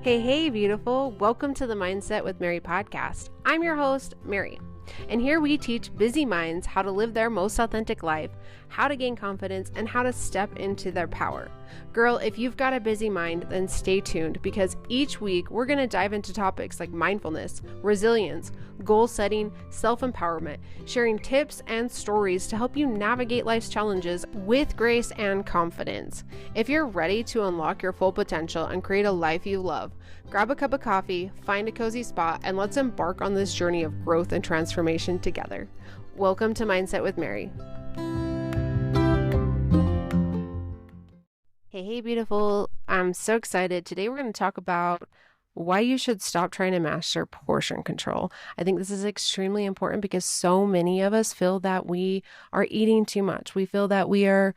Hey, beautiful. Welcome to the Mindset with Mary podcast. I'm your host, Mary. And here we teach busy minds how to live their most authentic life, how to gain confidence, and how to step into their power. Girl, if you've got a busy mind, then stay tuned because each week we're going to dive into topics like mindfulness, resilience, goal setting, self-empowerment, sharing tips and stories to help you navigate life's challenges with grace and confidence. If you're ready to unlock your full potential and create a life you love, grab a cup of coffee, find a cozy spot, and let's embark on this journey of growth and transformation together. Welcome to Mindset with Mary. Hey, beautiful. I'm so excited. Today we're going to talk about why you should stop trying to master portion control. I think this is extremely important because so many of us feel that we are eating too much. We feel that we are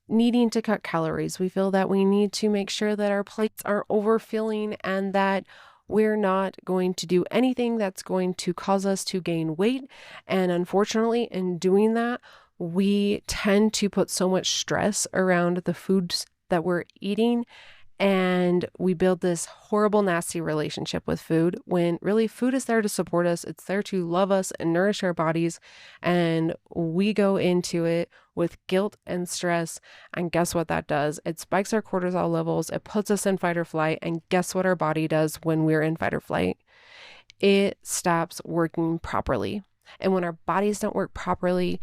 needing to cut calories. We feel that we need to make sure that our plates aren't overfilling and that we're not going to do anything that's going to cause us to gain weight. And unfortunately, in doing that, we tend to put so much stress around the foods that we're eating, and we build this horrible, nasty relationship with food when really food is there to support us. It's there to love us and nourish our bodies, and we go into it with guilt and stress, and guess what that does? It spikes our cortisol levels, it puts us in fight or flight, and guess what our body does when we're in fight or flight? It stops working properly. And when our bodies don't work properly,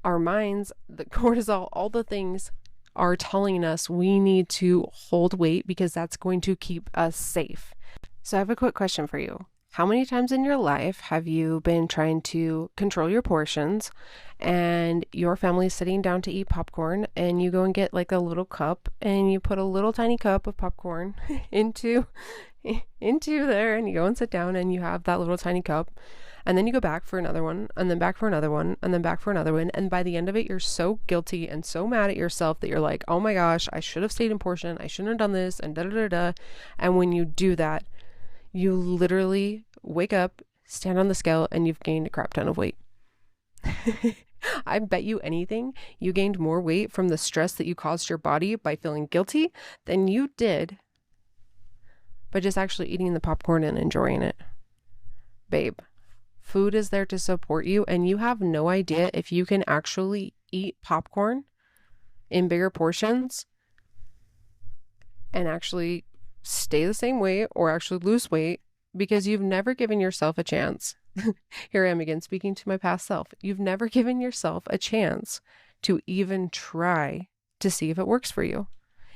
our minds, the cortisol, all the things are telling us we need to hold weight because that's going to keep us safe. So I have a quick question for you. How many times in your life have you been trying to control your portions and your family's sitting down to eat popcorn and you go and get like a little cup and you put a little tiny cup of popcorn into there and you go and sit down and you have that little tiny cup? And then you go back for another one, and then back for another one, and then back for another one. And by the end of it, you're so guilty and so mad at yourself that you're like, oh my gosh, I should have stayed in portion. I shouldn't have done this, and da-da-da-da. And when you do that, you literally wake up, stand on the scale, and you've gained a crap ton of weight. I bet you anything, you gained more weight from the stress that you caused your body by feeling guilty than you did by just actually eating the popcorn and enjoying it. Babe. Food is there to support you, and you have no idea if you can actually eat popcorn in bigger portions and actually stay the same weight or actually lose weight because you've never given yourself a chance. Here I am again speaking to my past self. You've never given yourself a chance to even try to see if it works for you.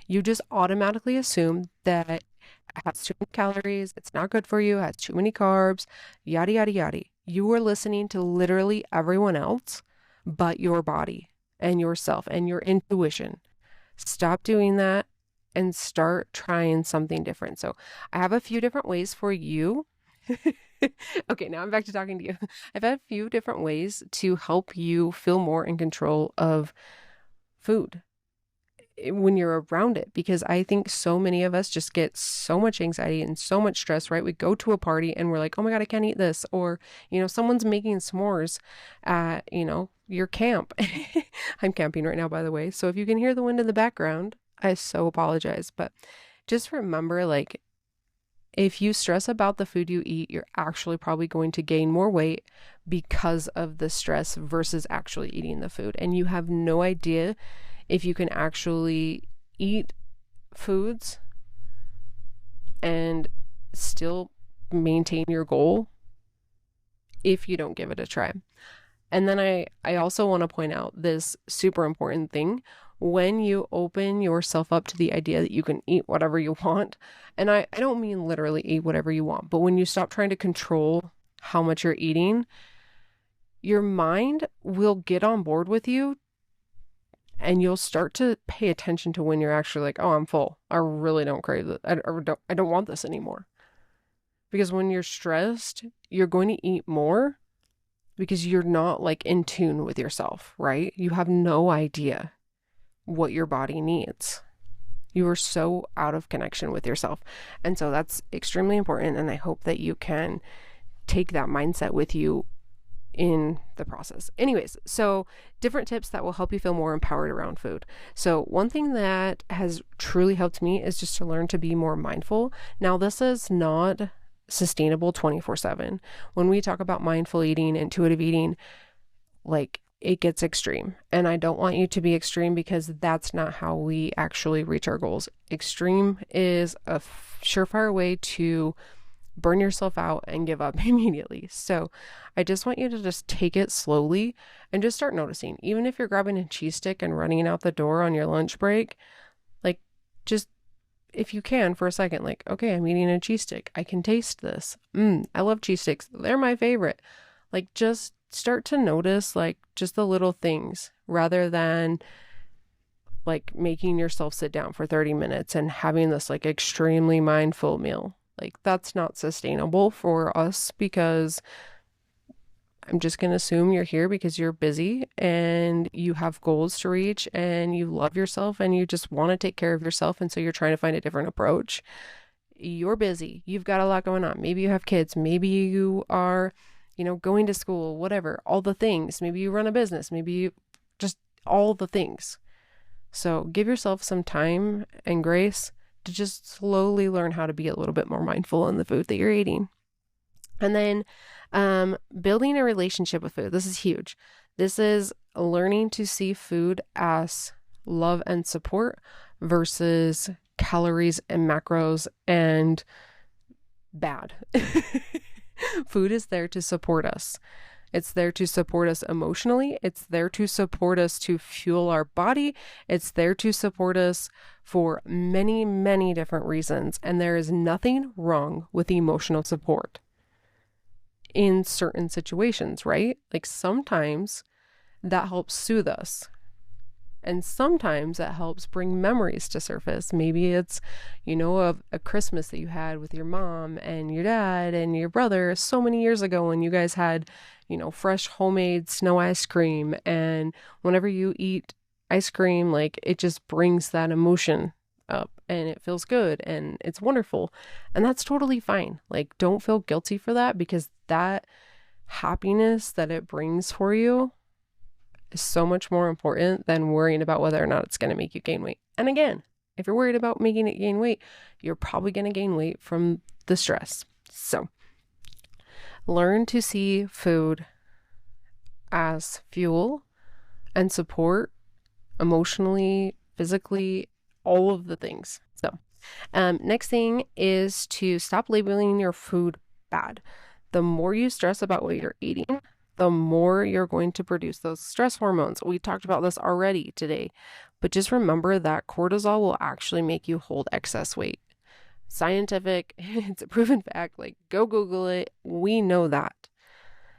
You just automatically assume that it has too many calories, it's not good for you, it has too many carbs, yada, yada, yada. You are listening to literally everyone else but your body and yourself and your intuition. Stop doing that and start trying something different. So I have a few different ways for you. Okay, now I'm back to talking to you. I've had a few different ways to help you feel more in control of food when you're around it, because I think so many of us just get so much anxiety and so much stress, right? We go to a party and we're like, oh my God, I can't eat this. Or, someone's making s'mores at, your camp. I'm camping right now, by the way. So if you can hear the wind in the background, I so apologize. But just remember, like, if you stress about the food you eat, you're actually probably going to gain more weight because of the stress versus actually eating the food. And you have no idea if you can actually eat foods and still maintain your goal if you don't give it a try. And then I also want to point out this super important thing. When you open yourself up to the idea that you can eat whatever you want, and I don't mean literally eat whatever you want, but when you stop trying to control how much you're eating, your mind will get on board with you. And you'll start to pay attention to when you're actually like, oh, I'm full. I really don't crave it. I don't want this anymore. Because when you're stressed, you're going to eat more because you're not like in tune with yourself, right? You have no idea what your body needs. You are so out of connection with yourself. And so that's extremely important. And I hope that you can take that mindset with you in the process. Anyways, so different tips that will help you feel more empowered around food. So one thing that has truly helped me is just to learn to be more mindful. Now, this is not sustainable 24/7. When we talk about mindful eating, intuitive eating, like it gets extreme. And I don't want you to be extreme because that's not how we actually reach our goals. Extreme is a surefire way to burn yourself out and give up immediately. So I just want you to just take it slowly and just start noticing. Even if you're grabbing a cheese stick and running out the door on your lunch break, like just if you can for a second, like, okay, I'm eating a cheese stick. I can taste this. I love cheese sticks. They're my favorite. Like just start to notice like just the little things rather than like making yourself sit down for 30 minutes and having this like extremely mindful meal. Like that's not sustainable for us because I'm just going to assume you're here because you're busy and you have goals to reach and you love yourself and you just want to take care of yourself. And so you're trying to find a different approach. You're busy. You've got a lot going on. Maybe you have kids. Maybe you are, going to school, whatever, all the things. Maybe you run a business. Maybe you just all the things. So give yourself some time and grace to just slowly learn how to be a little bit more mindful in the food that you're eating. And then building a relationship with food. This is huge. This is learning to see food as love and support versus calories and macros and bad. Food is there to support us. It's there to support us emotionally. It's there to support us to fuel our body. It's there to support us for many, many different reasons. And there is nothing wrong with emotional support in certain situations, right? Like sometimes that helps soothe us. And sometimes that helps bring memories to surface. Maybe it's, a Christmas that you had with your mom and your dad and your brother so many years ago when you guys had, fresh homemade snow ice cream. And whenever you eat ice cream, like it just brings that emotion up and it feels good and it's wonderful. And that's totally fine. Like don't feel guilty for that because that happiness that it brings for you is so much more important than worrying about whether or not it's going to make you gain weight. And again, if you're worried about making it gain weight, you're probably going to gain weight from the stress. So learn to see food as fuel and support emotionally, physically, all of the things. So next thing is to stop labeling your food bad. The more you stress about what you're eating, the more you're going to produce those stress hormones. We talked about this already today, but just remember that cortisol will actually make you hold excess weight. Scientific, it's a proven fact, like go Google it. We know that.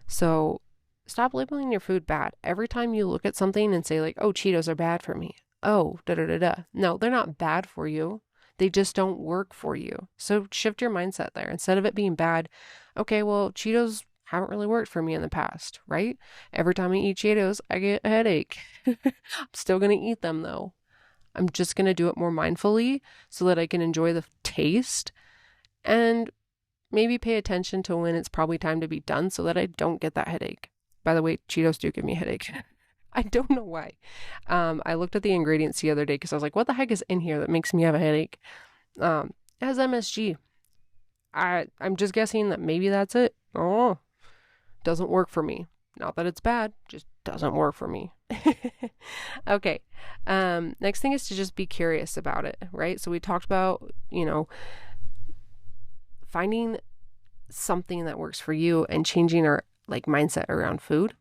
So stop labeling your food bad. Every time you look at something and say like, oh, Cheetos are bad for me. Oh, da-da-da-da. No, they're not bad for you. They just don't work for you. So shift your mindset there. Instead of it being bad, okay, well, Cheetos haven't really worked for me in the past, right? Every time I eat Cheetos, I get a headache. I'm still going to eat them though. I'm just going to do it more mindfully so that I can enjoy the taste and maybe pay attention to when it's probably time to be done so that I don't get that headache. By the way, Cheetos do give me a headache. I don't know why. I looked at the ingredients the other day because I was like, what the heck is in here that makes me have a headache? It has MSG. I'm just guessing that maybe that's it. Oh, doesn't work for me. Not that it's bad, just doesn't work for me. Okay. Next thing is to just be curious about it, right? So we talked about, finding something that works for you and changing our mindset around food.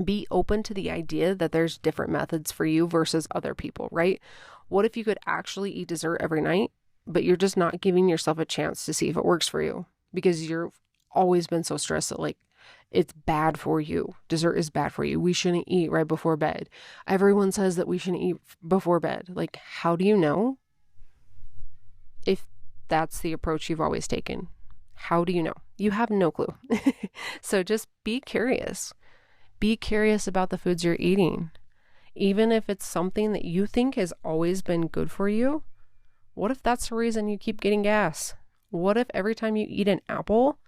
Be open to the idea that there's different methods for you versus other people, right? What if you could actually eat dessert every night, but you're just not giving yourself a chance to see if it works for you because you've always been so stressed that it's bad for you. Dessert is bad for you. We shouldn't eat right before bed. Everyone says that we shouldn't eat before bed. How do you know if that's the approach you've always taken? How do you know? You have no clue. So just be curious. Be curious about the foods you're eating. Even if it's something that you think has always been good for you, what if that's the reason you keep getting gas? What if every time you eat an apple,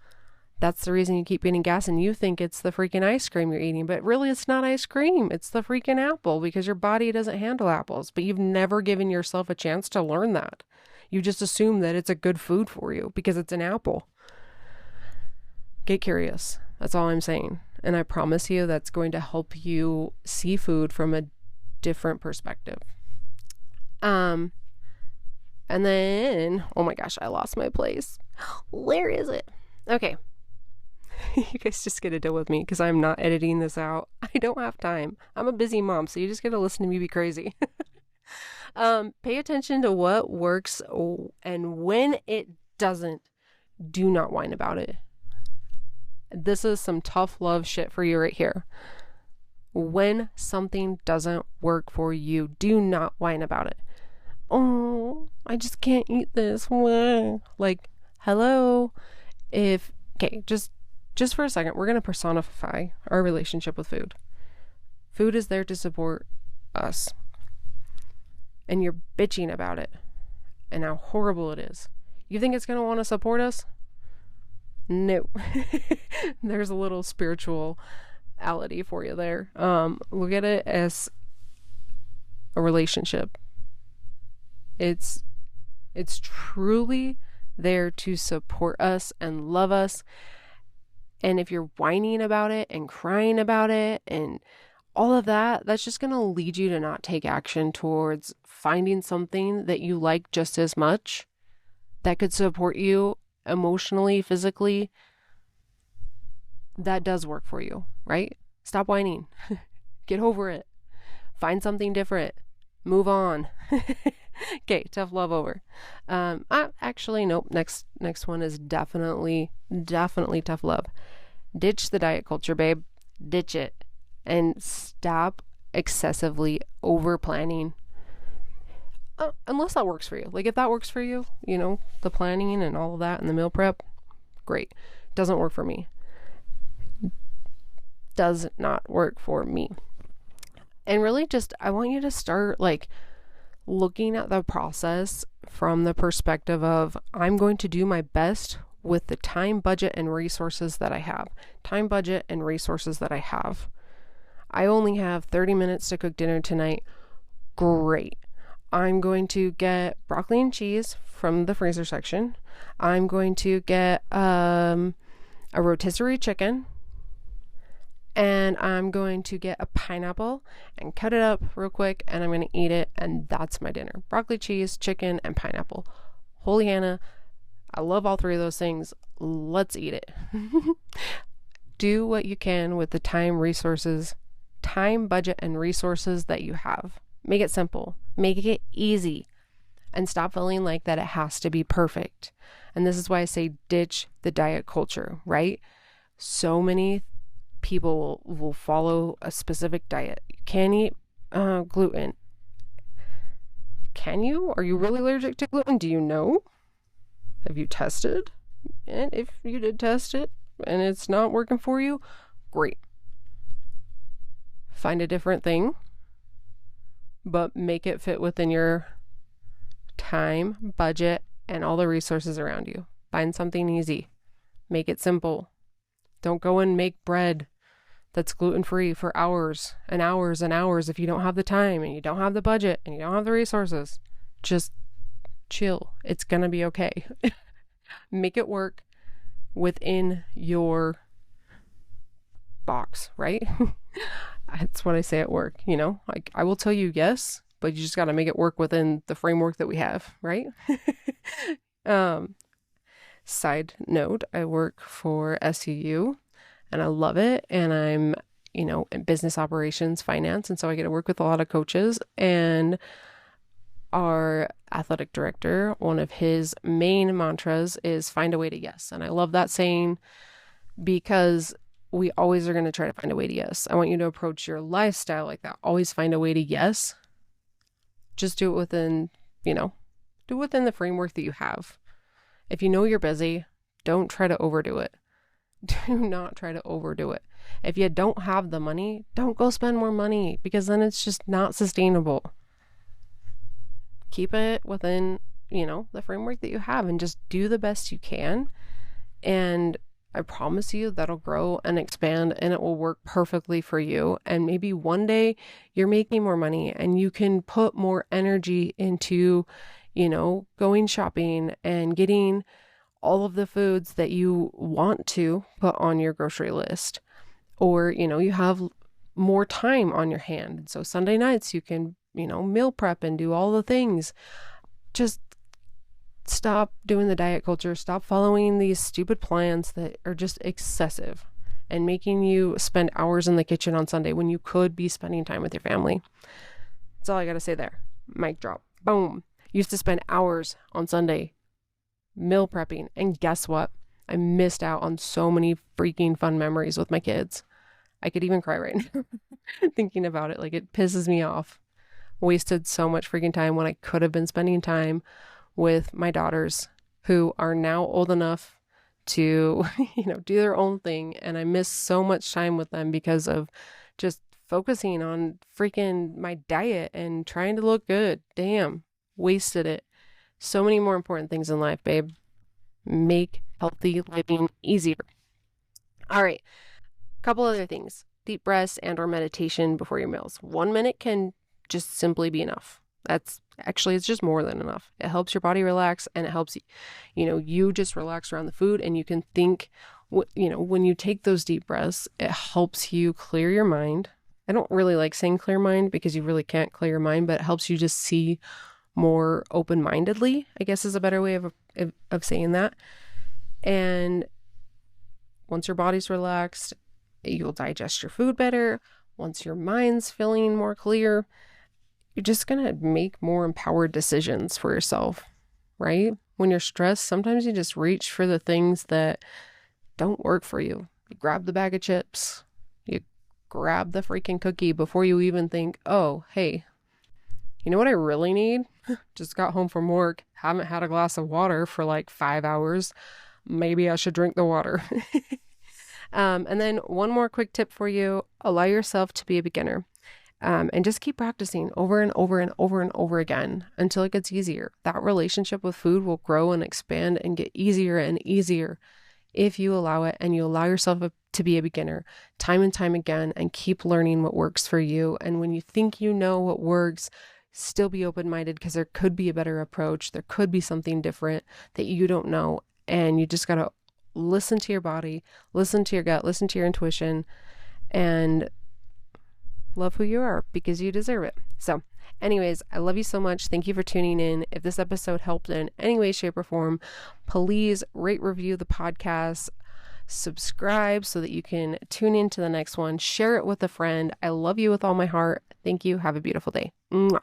That's the reason you keep getting gas and you think it's the freaking ice cream you're eating, but really it's not ice cream. It's the freaking apple because your body doesn't handle apples, but you've never given yourself a chance to learn that. You just assume that it's a good food for you because it's an apple. Get curious. That's all I'm saying. And I promise you that's going to help you see food from a different perspective. And then, oh my gosh, I lost my place. Where is it? Okay. You guys just get to deal with me because I'm not editing this out. I don't have time. I'm a busy mom, so you just get to listen to me be crazy. Pay attention to what works, and when it doesn't, do not whine about it. This is some tough love shit for you right here. When something doesn't work for you, do not whine about it. Oh, I just can't eat this. Like, hello. Okay, just for a second, we're going to personify our relationship with food. Food is there to support us. And you're bitching about it and how horrible it is. You think it's going to want to support us? No. There's a little spirituality for you there. Look at it as a relationship. It's truly there to support us and love us. And if you're whining about it and crying about it and all of that, that's just going to lead you to not take action towards finding something that you like just as much that could support you emotionally, physically, that does work for you, right? Stop whining. Get over it. Find something different. Move on. Okay, tough love over. Actually, nope. Next one is definitely tough love. Ditch the diet culture, babe. Ditch it. And stop excessively over planning. Unless that works for you. Like if that works for you, the planning and all of that and the meal prep, great. Doesn't work for me. Does not work for me. And really just, I want you to start like looking at the process from the perspective of, I'm going to do my best with the time, budget, and resources that I have. Time, budget, and resources that I have. I only have 30 minutes to cook dinner tonight. Great. I'm going to get broccoli and cheese from the freezer section. I'm going to get a rotisserie chicken. And I'm going to get a pineapple and cut it up real quick, and I'm going to eat it, and that's my dinner. Broccoli, cheese, chicken, and pineapple. Holy Hannah, I love all three of those things. Let's eat it. Do what you can with the time, budget, and resources that you have. Make it simple. Make it easy. And stop feeling like that it has to be perfect. And this is why I say ditch the diet culture, right? So many people will follow a specific diet. You can't eat gluten. Can you? Are you really allergic to gluten? Do you know? Have you tested? And if you did test it and it's not working for you, great. Find a different thing, but make it fit within your time, budget, and all the resources around you. Find something easy. Make it simple. Don't go and make bread that's gluten-free for hours and hours and hours if you don't have the time and you don't have the budget and you don't have the resources. Just chill. It's gonna be okay. Make it work within your box, right? That's what I say at work, like I will tell you yes, but you just got to make it work within the framework that we have, right? Side note, I work for SUU and I love it. And I'm, in business operations, finance. And so I get to work with a lot of coaches, and our athletic director, one of his main mantras is find a way to yes. And I love that saying because we always are going to try to find a way to yes. I want you to approach your lifestyle like that. Always find a way to yes. Just do it within, do it within the framework that you have. If you know you're busy, don't try to overdo it. Do not try to overdo it. If you don't have the money, don't go spend more money because then it's just not sustainable. Keep it within, the framework that you have and just do the best you can. And I promise you that'll grow and expand and it will work perfectly for you. And maybe one day you're making more money and you can put more energy into, going shopping and getting all of the foods that you want to put on your grocery list. Or, you have more time on your hand. So Sunday nights you can, meal prep and do all the things. Just stop doing the diet culture. Stop following these stupid plans that are just excessive and making you spend hours in the kitchen on Sunday when you could be spending time with your family. That's all I got to say there. Mic drop. Boom. Used to spend hours on Sunday meal prepping. And guess what? I missed out on so many freaking fun memories with my kids. I could even cry right now thinking about it. Like, it pisses me off. Wasted so much freaking time when I could have been spending time with my daughters who are now old enough to, do their own thing. And I miss so much time with them because of just focusing on freaking my diet and trying to look good. Damn, wasted it. So many more important things in life, babe. Make healthy living easier. All right. Couple other things. Deep breaths and or meditation before your meals. 1 minute can just simply be enough. It's just more than enough. It helps your body relax and it helps you just relax around the food and you can think, when you take those deep breaths, it helps you clear your mind. I don't really like saying clear mind because you really can't clear your mind, but it helps you just see more open-mindedly, I guess is a better way of saying that. And once your body's relaxed, you'll digest your food better. Once your mind's feeling more clear, you're just going to make more empowered decisions for yourself, right? When you're stressed, sometimes you just reach for the things that don't work for you. You grab the bag of chips, you grab the freaking cookie before you even think, oh, hey, you know what I really need? Just got home from work, haven't had a glass of water for like 5 hours. Maybe I should drink the water. And then one more quick tip for you, allow yourself to be a beginner. And just keep practicing over and over and over and over again until it gets easier. That relationship with food will grow and expand and get easier and easier if you allow it and you allow yourself to be a beginner time and time again and keep learning what works for you. And when you think you know what works, still be open-minded because there could be a better approach. There could be something different that you don't know. And you just got to listen to your body, listen to your gut, listen to your intuition, and love who you are because you deserve it. So anyways, I love you so much. Thank you for tuning in. If this episode helped in any way, shape, or form, please rate, review the podcast, subscribe so that you can tune into the next one, share it with a friend. I love you with all my heart. Thank you. Have a beautiful day. Mwah.